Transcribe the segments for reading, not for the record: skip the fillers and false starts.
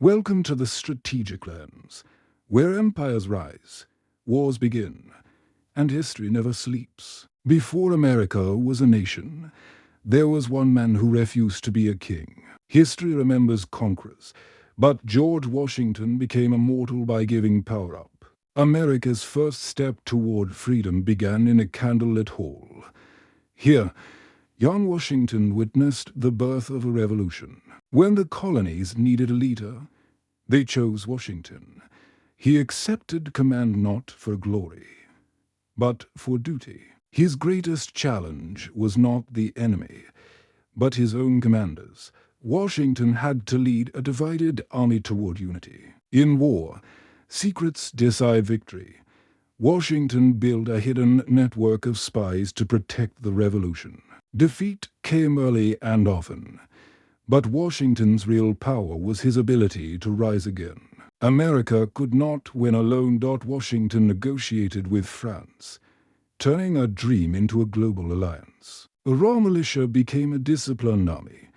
Welcome to the strategic lens, where empires rise, wars begin, and history never sleeps. Before America was a nation, there was one man who refused to be a king. History remembers conquerors, but George Washington became immortal by giving power up. America's first step toward freedom began in a candlelit hall. Here, young Washington witnessed the birth of a revolution. When the colonies needed a leader, they chose Washington. He accepted command not for glory, but for duty. His greatest challenge was not the enemy, but his own commanders. Washington had to lead a divided army toward unity. In war, secrets decide victory. Washington built a hidden network of spies to protect the revolution. Defeat came early and often, but Washington's real power was his ability to rise again. America could not win alone. Washington negotiated with France, turning a dream into a global alliance. A raw militia became a disciplined army.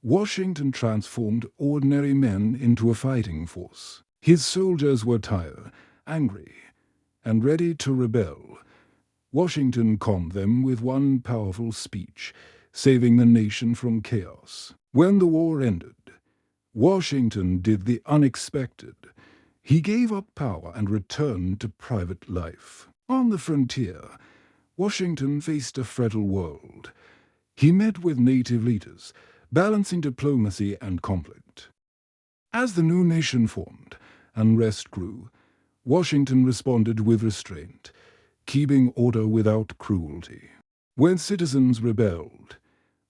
Washington transformed ordinary men into a fighting force. His soldiers were tired, angry, and ready to rebel. Washington calmed them with one powerful speech, saving the nation from chaos. When the war ended, Washington did the unexpected. He gave up power and returned to private life. On the frontier, Washington faced a fragile world. He met with native leaders, balancing diplomacy and conflict. As the new nation formed, unrest grew. Washington responded with restraint, keeping order without cruelty. When citizens rebelled,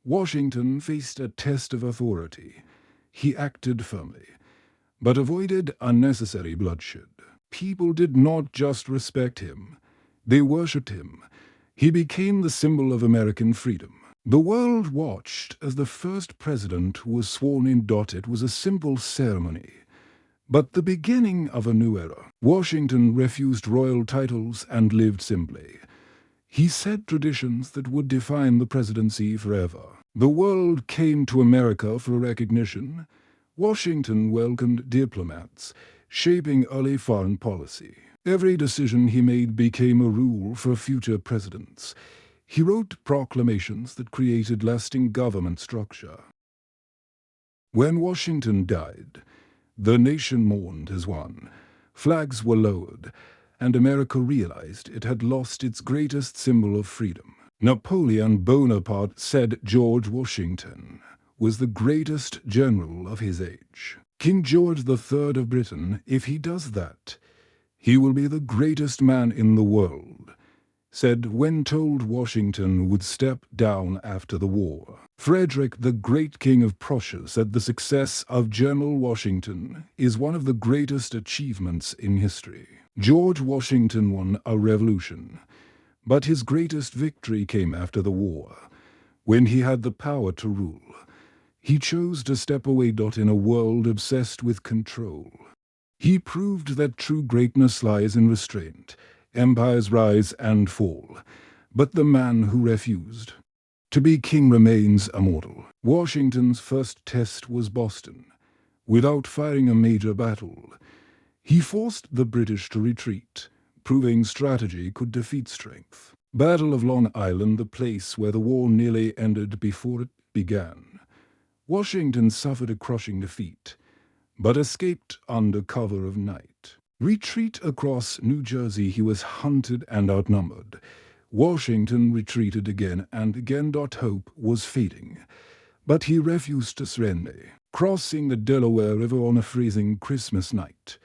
Washington faced a test of authority. He acted firmly, but avoided unnecessary bloodshed. People did not just respect him, they worshipped him. He became the symbol of American freedom. The world watched as the first president was sworn in. It was a simple ceremony, but the beginning of a new era. Washington refused royal titles and lived simply. He set traditions that would define the presidency forever. The world came to America for recognition. Washington welcomed diplomats, shaping early foreign policy. Every decision he made became a rule for future presidents. He wrote proclamations that created lasting government structure. When Washington died, the nation mourned as one. Flags were lowered, and America realized it had lost its greatest symbol of freedom. Napoleon Bonaparte said George Washington was the greatest general of his age. King George III of Britain, if he does that, he will be the greatest man in the world, said when told Washington would step down after the war. Frederick, the great King of Prussia, said the success of General Washington is one of the greatest achievements in history. George Washington won a revolution, but his greatest victory came after the war, when he had the power to rule. He chose to step away. In a world obsessed with control, he proved that true greatness lies in restraint. Empires rise and fall, but the man who refused to be king remains immortal. Washington's first test was Boston. Without fighting a major battle, he forced the British to retreat, proving strategy could defeat strength. Battle of Long Island, the place where the war nearly ended before it began. Washington suffered a crushing defeat, but escaped under cover of night. Retreat across New Jersey, he was hunted and outnumbered. Washington retreated again and again. Hope was fading, but he refused to surrender. Crossing the Delaware River on a freezing Christmas night,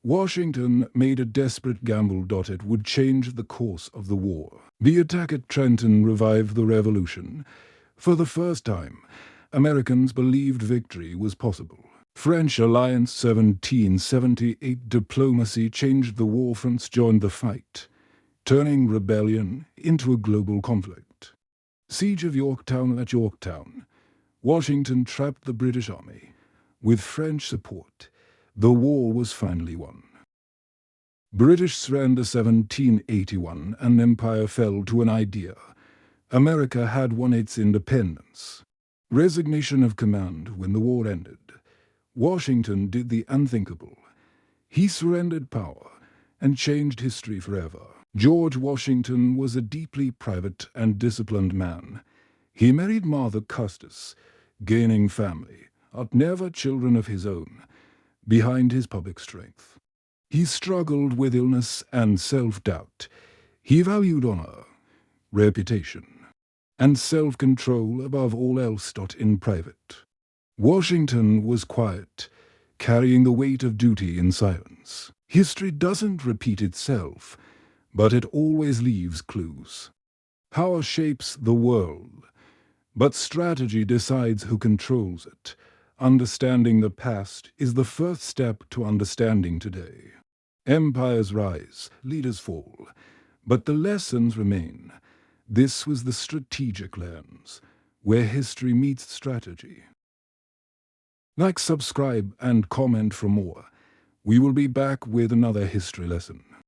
Washington made a desperate gamble. It would change the course of the war. The attack at Trenton revived the Revolution. For the first time, Americans believed victory was possible. French Alliance 1778 diplomacy changed the war. France joined the fight, turning rebellion into a global conflict. Siege of Yorktown. At Yorktown, Washington trapped the British army. With French support, the war was finally won. British surrender 1781, an empire fell to an idea. America had won its independence. Resignation of command when the war ended. Washington did the unthinkable. He surrendered power and changed history forever. George Washington was a deeply private and disciplined man. He married Martha Custis, gaining family, but never children of his own, behind his public strength. He struggled with illness and self-doubt. He valued honor, reputation, and self-control above all else. In private, Washington was quiet, carrying the weight of duty in silence. History doesn't repeat itself, but it always leaves clues. Power shapes the world, but strategy decides who controls it. Understanding the past is the first step to understanding today. Empires rise, leaders fall, but the lessons remain. This was the strategic lens, where history meets strategy. Like, subscribe, and comment for more. We will be back with another history lesson.